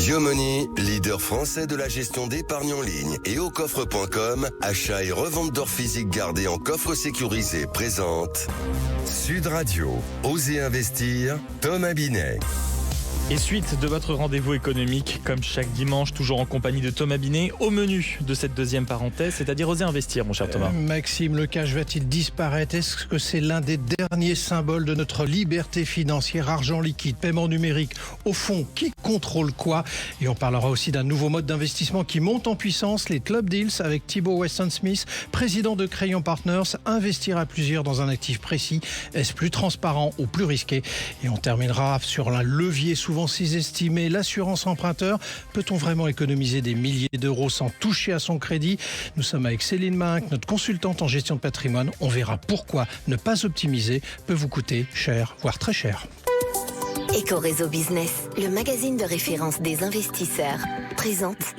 Yomoni, leader français de la gestion d'épargne en ligne et au coffre.com, achat et revente d'or physique gardé en coffre sécurisé présente Sud Radio, Osez investir, Thomas Binet. Et suite de votre rendez-vous économique, comme chaque dimanche, toujours en compagnie de Thomas Binet, au menu de cette deuxième parenthèse, c'est-à-dire Osez investir, mon cher Thomas. Maxime, le cash va-t-il disparaître? Est-ce que c'est l'un des derniers symboles de notre liberté financière? Argent liquide, paiement numérique, au fond, qui contrôle quoi? Et on parlera aussi d'un nouveau mode d'investissement qui monte en puissance, les Club Deals, avec Thibault Weston-Smith, président de Crayon Partners. Investir à plusieurs dans un actif précis, est-ce plus transparent ou plus risqué? Et on terminera sur un levier souvent sous-estimé, l'assurance emprunteur. Peut-on vraiment économiser des milliers d'euros sans toucher à son crédit? Nous sommes avec Céline Minck, notre consultante en gestion de patrimoine. On verra pourquoi ne pas optimiser peut vous coûter cher, voire très cher. Eco-Réseau Business, le magazine de référence des investisseurs, présente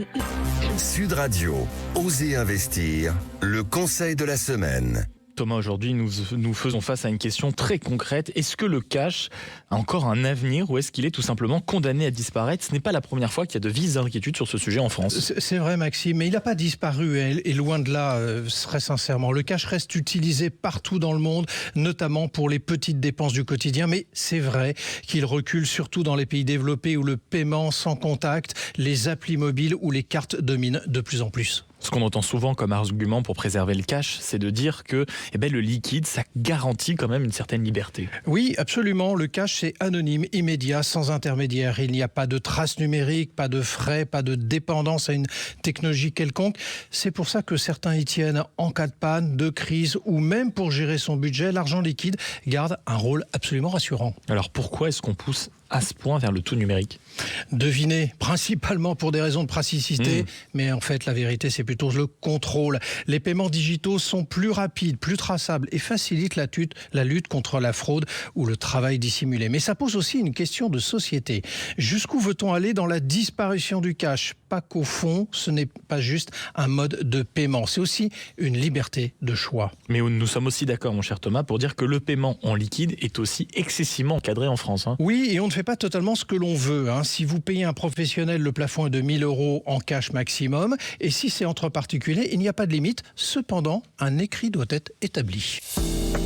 Sud Radio, Osez investir, le conseil de la semaine. Thomas, aujourd'hui, nous faisons face à une question très concrète. Est-ce que le cash a encore un avenir ou est-ce qu'il est tout simplement condamné à disparaître? Ce n'est pas la première fois qu'il y a de vives inquiétudes sur ce sujet en France. C'est vrai, Maxime, mais il n'a pas disparu et loin de là, très sincèrement. Le cash reste utilisé partout dans le monde, notamment pour les petites dépenses du quotidien, mais c'est vrai qu'il recule surtout dans les pays développés où le paiement sans contact, les applis mobiles ou les cartes dominent de plus en plus. Ce qu'on entend souvent comme argument pour préserver le cash, c'est de dire que le liquide, ça garantit quand même une certaine liberté. Oui, absolument. Le cash, c'est anonyme, immédiat, sans intermédiaire. Il n'y a pas de traces numériques, pas de frais, pas de dépendance à une technologie quelconque. C'est pour ça que certains y tiennent en cas de panne, de crise ou même pour gérer son budget. L'argent liquide garde un rôle absolument rassurant. Alors pourquoi est-ce qu'on pousse à ce point vers le tout numérique? Devinez, principalement pour des raisons de praticité, mais en fait la vérité c'est plutôt le contrôle. Les paiements digitaux sont plus rapides, plus traçables et facilitent la lutte contre la fraude ou le travail dissimulé. Mais ça pose aussi une question de société. Jusqu'où veut-on aller dans la disparition du cash? Pas qu'au fond, ce n'est pas juste un mode de paiement, c'est aussi une liberté de choix. Mais nous sommes aussi d'accord, mon cher Thomas, pour dire que le paiement en liquide est aussi excessivement encadré en France. Oui, et on ne fait pas totalement ce que l'on veut. Si vous payez un professionnel, le plafond est de 1 000 € en cash maximum. Et si c'est entre particuliers, il n'y a pas de limite. Cependant, un écrit doit être établi.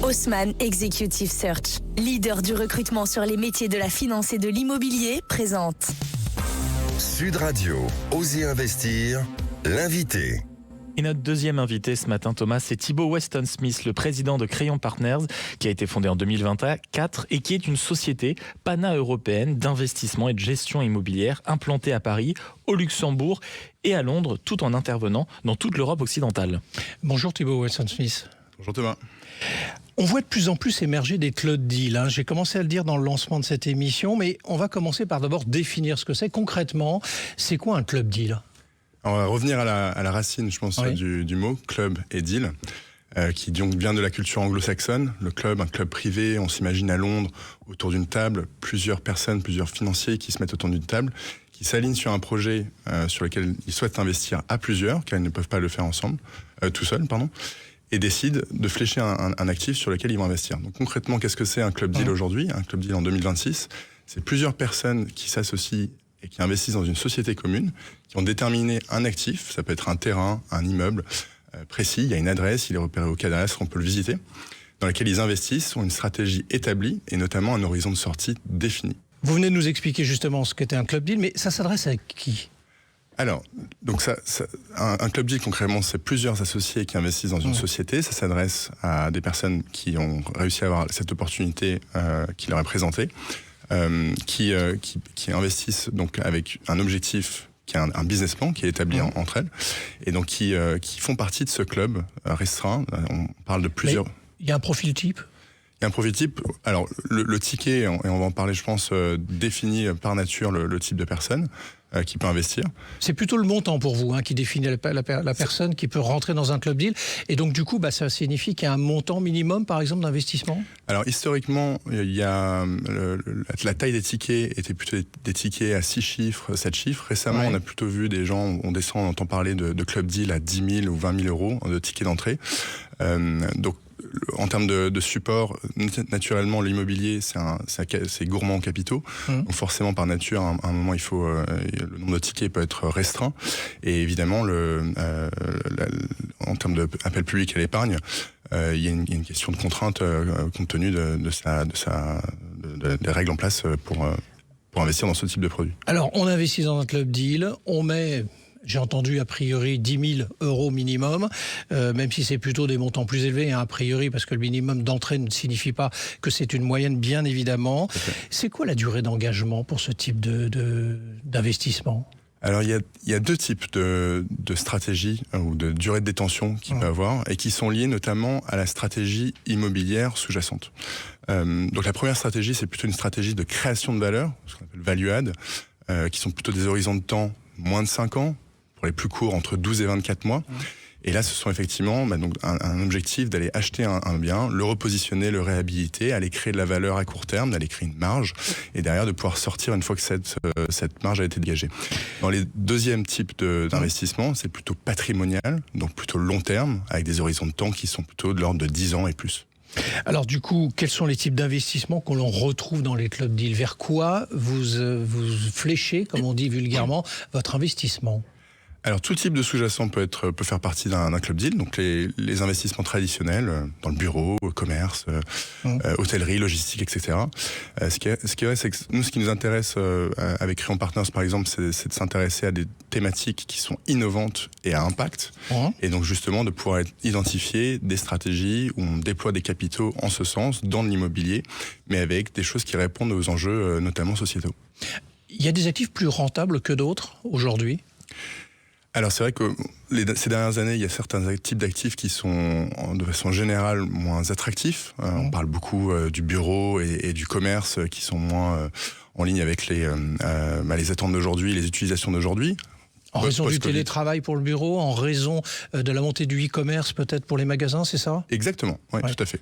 Haussmann Executive Search, leader du recrutement sur les métiers de la finance et de l'immobilier, présente Sud Radio, Osez investir, l'invité. Et notre deuxième invité ce matin, Thomas, c'est Thibault Weston-Smith, le président de Crayon Partners, qui a été fondé en 2024 et qui est une société pana-européenne d'investissement et de gestion immobilière implantée à Paris, au Luxembourg et à Londres, tout en intervenant dans toute l'Europe occidentale. Bonjour Thibault Weston-Smith. Bonjour Thomas. On voit de plus en plus émerger des club deals. J'ai commencé à le dire dans le lancement de cette émission, mais on va commencer par d'abord définir ce que c'est. Concrètement, c'est quoi un club deal ? On va revenir à la racine, je pense, du mot, club et deal, qui donc vient de la culture anglo-saxonne. Le club, un club privé, on s'imagine à Londres, autour d'une table, plusieurs personnes, plusieurs financiers qui se mettent autour d'une table, qui s'alignent sur un projet sur lequel ils souhaitent investir à plusieurs, car ils ne peuvent pas le faire ensemble, tout seuls, et décident de flécher un actif sur lequel ils vont investir. Donc concrètement, qu'est-ce que c'est un club deal aujourd'hui? Un club deal en 2026, c'est plusieurs personnes qui s'associent et qui investissent dans une société commune, qui ont déterminé un actif, ça peut être un terrain, un immeuble précis, il y a une adresse, il est repéré au cadastre, on peut le visiter, dans laquelle ils investissent, ont une stratégie établie et notamment un horizon de sortie défini. Vous venez de nous expliquer justement ce qu'était un club deal, mais ça s'adresse à qui ? Alors, donc un club deal, concrètement, c'est plusieurs associés qui investissent dans une société. Ça s'adresse à des personnes qui ont réussi à avoir cette opportunité qui leur est présentée, qui investissent donc avec un objectif qui est un business plan qui est établi entre elles, et donc qui font partie de ce club restreint. On parle de plusieurs... Il y a un profil type ? Il y a un profil type. Alors, le ticket, et on va en parler, je pense, définit par nature le type de personne qui peut investir. C'est plutôt le montant pour vous qui définit la personne qui peut rentrer dans un club deal. Et donc, du coup, ça signifie qu'il y a un montant minimum, par exemple, d'investissement ? Alors, historiquement, il y a la taille des tickets était plutôt des tickets à 6 chiffres, 7 chiffres. Récemment, on a plutôt vu des gens, on descend, on entend parler de club deal à 10 000 ou 20 000 euros de tickets d'entrée. Donc, en termes de support, naturellement, l'immobilier, c'est gourmand en capitaux. Donc forcément, par nature, à un moment, le nombre de tickets peut être restreint. Et évidemment, en termes d'appel public à l'épargne, il y a une question de contrainte compte tenu des règles en place pour investir dans ce type de produit. Alors, on investit dans un club deal, on met... J'ai entendu a priori 10 000 euros minimum, même si c'est plutôt des montants plus élevés, a priori, parce que le minimum d'entrée ne signifie pas que c'est une moyenne, bien évidemment. Okay. C'est quoi la durée d'engagement pour ce type d'investissement ? Alors il y a deux types de stratégies ou de durée de détention qu'il peut avoir et qui sont liées notamment à la stratégie immobilière sous-jacente. Donc la première stratégie, c'est plutôt une stratégie de création de valeur, ce qu'on appelle value add, qui sont plutôt des horizons de temps moins de 5 ans, pour les plus courts entre 12 et 24 mois. Et là, ce sont effectivement donc un objectif d'aller acheter un bien, le repositionner, le réhabiliter, aller créer de la valeur à court terme, d'aller créer une marge, et derrière de pouvoir sortir une fois que cette marge a été dégagée. Dans les deuxièmes types d'investissement, c'est plutôt patrimonial, donc plutôt long terme, avec des horizons de temps qui sont plutôt de l'ordre de 10 ans et plus. Alors du coup, quels sont les types d'investissements que l'on retrouve dans les clubs deals ? Vers quoi vous fléchez, comme on dit vulgairement, votre investissement ? Alors tout type de sous-jacent peut faire partie d'un club deal, donc les investissements traditionnels dans le bureau, le commerce, hôtellerie, logistique, etc. Ce qui est vrai, c'est que nous, ce qui nous intéresse avec Créon Partners, par exemple, c'est de s'intéresser à des thématiques qui sont innovantes et à impact, et donc justement de pouvoir identifier des stratégies où on déploie des capitaux en ce sens dans l'immobilier, mais avec des choses qui répondent aux enjeux notamment sociétaux. Il y a des actifs plus rentables que d'autres aujourd'hui ? Alors c'est vrai que ces dernières années, il y a certains types d'actifs qui sont de façon générale moins attractifs. On parle beaucoup du bureau et du commerce qui sont moins en ligne avec les attentes d'aujourd'hui, les utilisations d'aujourd'hui. En raison du télétravail pour le bureau, en raison de la montée du e-commerce peut-être pour les magasins, c'est ça ? Exactement, oui, tout à fait.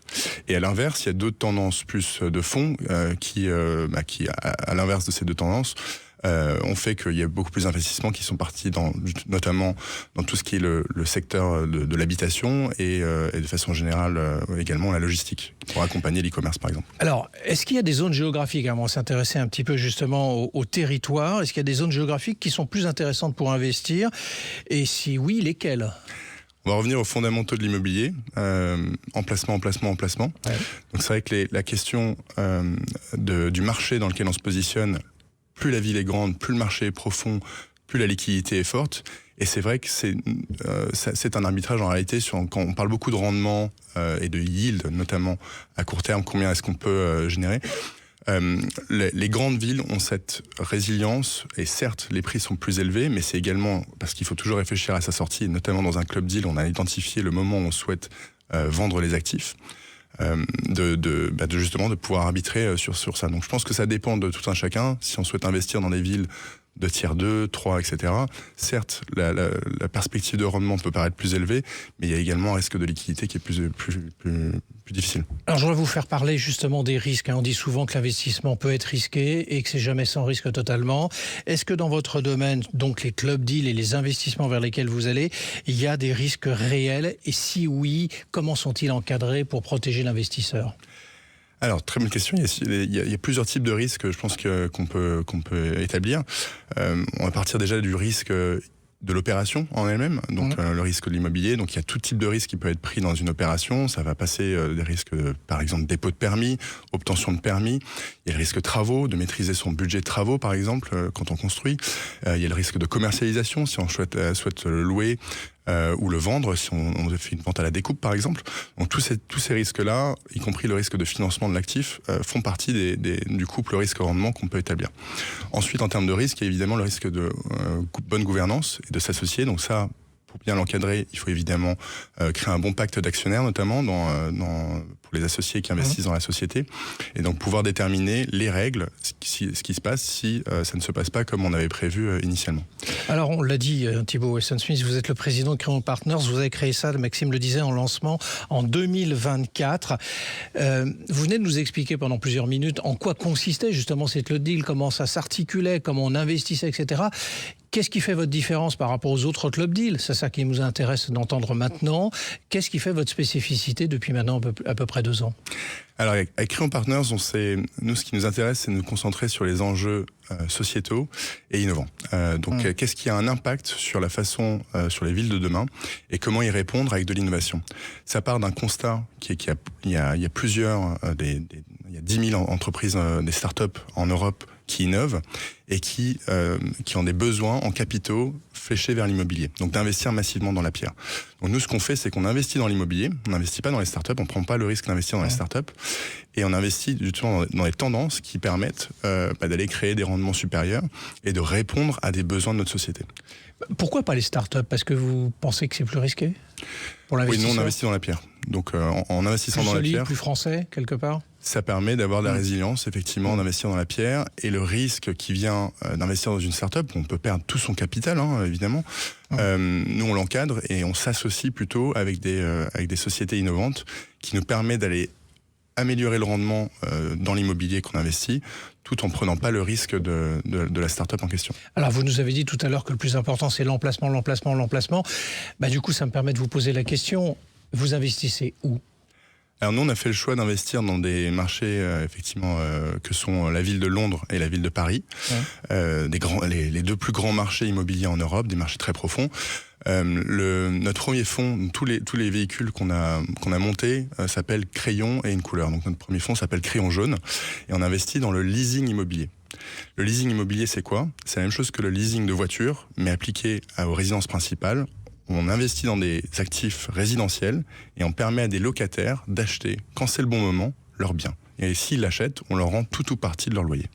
Et à l'inverse, il y a d'autres tendances plus de fond qui à l'inverse de ces deux tendances, on fait qu'il y a beaucoup plus d'investissements qui sont partis notamment dans tout ce qui est le secteur de l'habitation et de façon générale également la logistique pour accompagner l'e-commerce par exemple. Alors, est-ce qu'il y a des zones géographiques, on va s'intéresser un petit peu justement au territoire, est-ce qu'il y a des zones géographiques qui sont plus intéressantes pour investir et si oui, lesquelles ? On va revenir aux fondamentaux de l'immobilier, emplacement. Ouais. Donc c'est vrai que la question du marché dans lequel on se positionne, plus la ville est grande, plus le marché est profond, plus la liquidité est forte. Et c'est vrai que c'est un arbitrage en réalité quand on parle beaucoup de rendement et de yield, notamment à court terme, combien est-ce qu'on peut générer. Les grandes villes ont cette résilience et certes les prix sont plus élevés, mais c'est également parce qu'il faut toujours réfléchir à sa sortie, et notamment dans un club deal, on a identifié le moment où on souhaite vendre les actifs. Justement de pouvoir arbitrer sur ça. Donc je pense que ça dépend de tout un chacun. Si on souhaite investir dans des villes de tiers 2, 3, etc., certes, la perspective de rendement peut paraître plus élevée, mais il y a également un risque de liquidité qui est plus difficile. Alors je voudrais vous faire parler justement des risques. On dit souvent que l'investissement peut être risqué et que c'est jamais sans risque totalement. Est-ce que dans votre domaine, donc les club deals et les investissements vers lesquels vous allez, il y a des risques réels? Et si oui, comment sont-ils encadrés pour protéger l'investisseur ? Alors, très bonne question. Il y a plusieurs types de risques, je pense qu'on peut établir. On va partir déjà du risque de l'opération en elle-même, donc le risque de l'immobilier. Donc il y a tout type de risque qui peut être pris dans une opération. Ça va passer des risques, par exemple, dépôt de permis, obtention de permis. Il y a le risque de travaux, de maîtriser son budget de travaux, par exemple, quand on construit. Il y a le risque de commercialisation, si on souhaite le louer. Ou le vendre si on fait une vente à la découpe par exemple. Donc tous ces risques-là, y compris le risque de financement de l'actif, font partie du couple risque-rendement qu'on peut établir. Ensuite, en termes de risque, il y a évidemment le risque de bonne gouvernance et de s'associer. Donc ça, pour bien l'encadrer, il faut évidemment créer un bon pacte d'actionnaires, notamment pour les associés qui investissent dans la société, et donc pouvoir déterminer les règles, ce qui se passe si ça ne se passe pas comme on avait prévu initialement. Alors on l'a dit, Thibault Weston-Smith, vous êtes le président de Créon Partners, vous avez créé ça, Maxime le disait, en lancement en 2024. Vous venez de nous expliquer pendant plusieurs minutes en quoi consistait justement cette club deal, comment ça s'articulait, comment on investissait, etc. Qu'est-ce qui fait votre différence par rapport aux autres club deals? C'est ça qui nous intéresse d'entendre maintenant. Qu'est-ce qui fait votre spécificité depuis maintenant à peu près 2 ans? Alors, avec Crayon Partners, nous, ce qui nous intéresse, c'est de nous concentrer sur les enjeux sociétaux et innovants. Qu'est-ce qui a un impact sur la façon, sur les villes de demain, et comment y répondre avec de l'innovation? Ça part d'un constat qu'il y a plusieurs, il y a 10 000 entreprises, des startups en Europe qui innovent et qui ont des besoins en capitaux fléchés vers l'immobilier. Donc d'investir massivement dans la pierre. Donc nous, ce qu'on fait, c'est qu'on investit dans l'immobilier, on n'investit pas dans les startups, on ne prend pas le risque d'investir dans les startups, et on investit justement dans les tendances qui permettent d'aller créer des rendements supérieurs et de répondre à des besoins de notre société. Pourquoi pas les startups? Parce que vous pensez que c'est plus risqué pour l'investisseur? Oui, nous on investit dans la pierre. Donc en investissant plus dans solide, la pierre, plus français quelque part. ça permet d'avoir de la résilience, effectivement, d'investir dans la pierre. Et le risque qui vient d'investir dans une start-up, on peut perdre tout son capital, évidemment. Nous, on l'encadre et on s'associe plutôt avec des sociétés innovantes qui nous permettent d'aller améliorer le rendement dans l'immobilier qu'on investit, tout en prenant pas le risque de la start-up en question. Alors, vous nous avez dit tout à l'heure que le plus important, c'est l'emplacement. Du coup, ça me permet de vous poser la question, vous investissez où ? Alors nous, on a fait le choix d'investir dans des marchés que sont la ville de Londres et la ville de Paris, les 2 plus grands marchés immobiliers en Europe, des marchés très profonds. Notre premier fonds, tous les véhicules qu'on a montés s'appellent Crayon et une couleur. Donc notre premier fonds s'appelle Crayon jaune et on investit dans le leasing immobilier. Le leasing immobilier, c'est quoi ? C'est la même chose que le leasing de voiture, mais appliqué aux résidences principales. On investit dans des actifs résidentiels et on permet à des locataires d'acheter, quand c'est le bon moment, leurs biens. Et s'ils l'achètent, on leur rend tout ou partie de leur loyer.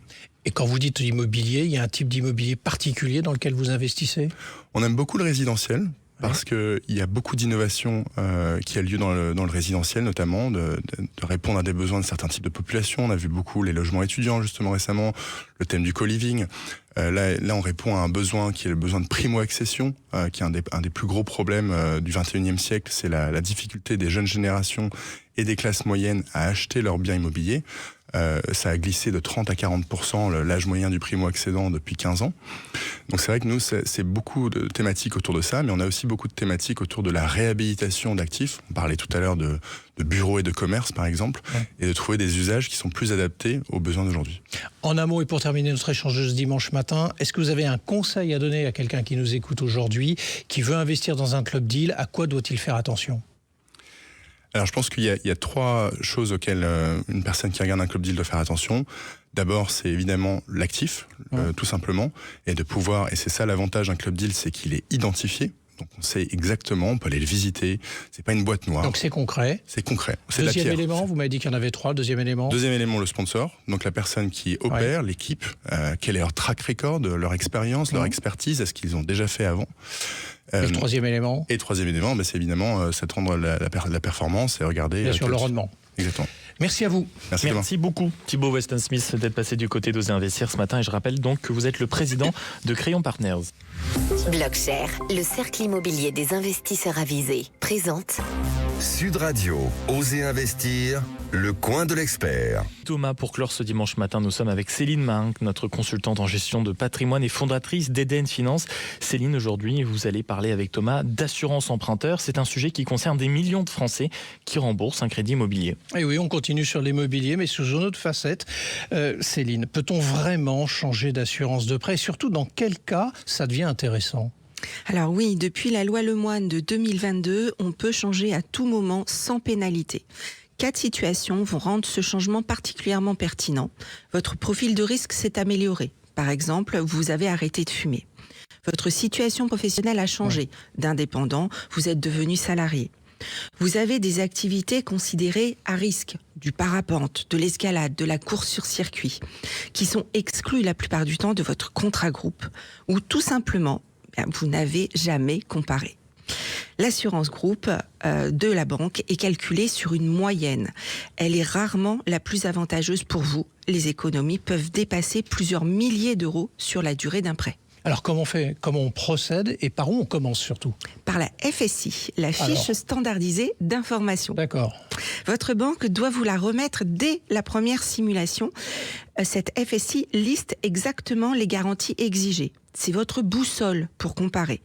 Et quand vous dites immobilier, il y a un type d'immobilier particulier dans lequel vous investissez ? On aime beaucoup le résidentiel parce qu'il y a beaucoup d'innovation qui a lieu dans le résidentiel, notamment de répondre à des besoins de certains types de populations. On a vu beaucoup les logements étudiants, justement, récemment, le thème du co-living. Là, on répond à un besoin qui est le besoin de primo-accession, qui est un des plus gros problèmes du 21e siècle. C'est la difficulté des jeunes générations et des classes moyennes à acheter leurs biens immobiliers. Ça a glissé de 30 à 40% l'âge moyen du primo-accédant depuis 15 ans. Donc c'est vrai que nous, c'est beaucoup de thématiques autour de ça, mais on a aussi beaucoup de thématiques autour de la réhabilitation d'actifs. On parlait tout à l'heure de bureaux et de commerce, par exemple, et de trouver des usages qui sont plus adaptés aux besoins d'aujourd'hui. En un mot, et pour terminer notre échange de ce dimanche matin, est-ce que vous avez un conseil à donner à quelqu'un qui nous écoute aujourd'hui, qui veut investir dans un club deal? À quoi doit-il faire attention? Alors je pense qu'il y a 3 choses auxquelles une personne qui regarde un club deal doit faire attention. D'abord, c'est évidemment l'actif, tout simplement, et de pouvoir, et c'est ça l'avantage d'un club deal, c'est qu'il est identifié. Donc on sait exactement, on peut aller le visiter, c'est pas une boîte noire. Donc c'est concret. C'est concret. C'est Deuxième de la pierre. élément, vous m'avez dit qu'il y en avait 3, deuxième élément. Deuxième élément, le sponsor, donc la personne qui opère, l'équipe, quel est leur track record, leur expérience, leur expertise, est-ce qu'ils ont déjà fait avant. Et le troisième élément? Et le troisième élément, c'est évidemment s'attendre la performance et regarder... Bien sûr, le rendement. Exactement. Merci à vous. Merci beaucoup Thibaut Weston-Smith d'être passé du côté d'Oser Investir ce matin. Et je rappelle donc que vous êtes le président de Crayon Partners. Blockshare, le cercle immobilier des investisseurs avisés, présente Sud Radio, Oser Investir, le coin de l'expert. Thomas, pour clore ce dimanche matin, nous sommes avec Céline Mahinck, notre consultante en gestion de patrimoine et fondatrice d'Eden Finance. Céline, aujourd'hui, vous allez parler avec Thomas d'assurance emprunteur. C'est un sujet qui concerne des millions de Français qui remboursent un crédit immobilier. Et oui, on continue sur l'immobilier, mais sous une autre facette. Céline, peut-on vraiment changer d'assurance de prêt? Et surtout, dans quel cas ça devient intéressant? Alors oui, depuis la loi Lemoine de 2022, on peut changer à tout moment sans pénalité. 4 situations vont rendre ce changement particulièrement pertinent. Votre profil de risque s'est amélioré. Par exemple, vous avez arrêté de fumer. Votre situation professionnelle a changé. D'indépendant, vous êtes devenu salarié. Vous avez des activités considérées à risque, du parapente, de l'escalade, de la course sur circuit, qui sont exclues la plupart du temps de votre contrat groupe, ou tout simplement, vous n'avez jamais comparé. L'assurance groupe de la banque est calculée sur une moyenne. Elle est rarement la plus avantageuse pour vous. Les économies peuvent dépasser plusieurs milliers d'euros sur la durée d'un prêt. Alors comment on fait, comment on procède et par où on commence surtout? Par la FSI, la fiche standardisée d'information. D'accord. Votre banque doit vous la remettre dès la première simulation. Cette FSI liste exactement les garanties exigées. c'est votre boussole pour comparer.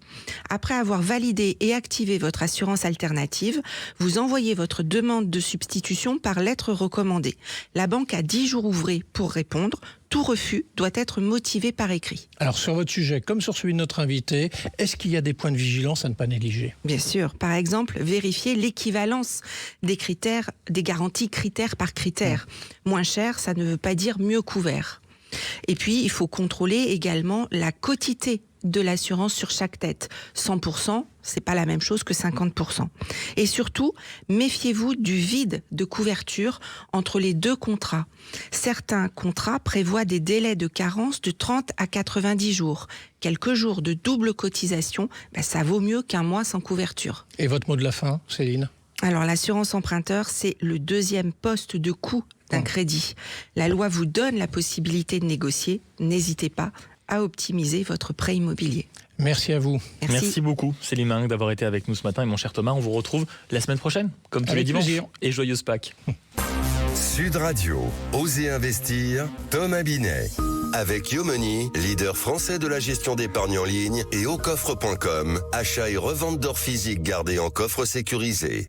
Après avoir validé et activé votre assurance alternative, vous envoyez votre demande de substitution par lettre recommandée. La banque a 10 jours ouvrés pour répondre. Tout refus doit être motivé par écrit. Alors sur votre sujet, comme sur celui de notre invité, est-ce qu'il y a des points de vigilance à ne pas négliger ? Bien sûr. Par exemple, vérifier l'équivalence des critères, des garanties critère par critère. Moins cher, ça ne veut pas dire mieux couvert. Et puis, il faut contrôler également la quotité de l'assurance sur chaque tête. 100%, c'est pas la même chose que 50%. Et surtout, méfiez-vous du vide de couverture entre les deux contrats. Certains contrats prévoient des délais de carence de 30 à 90 jours. Quelques jours de double cotisation, ça vaut mieux qu'un mois sans couverture. Et votre mot de la fin, Céline ? Alors, l'assurance emprunteur, c'est le deuxième poste de coût d'un crédit. La loi vous donne la possibilité de négocier. N'hésitez pas à optimiser votre prêt immobilier. Merci à vous. Merci beaucoup, Céline Mingue, d'avoir été avec nous ce matin. Et mon cher Thomas, on vous retrouve la semaine prochaine, comme tous les dimanches. Plaisir. Et joyeuse Pâques. Sud Radio, Osez investir, Thomas Binet. Avec Yomoni, leader français de la gestion d'épargne en ligne, et aucoffre.com, achat et revente d'or physique gardé en coffre sécurisé.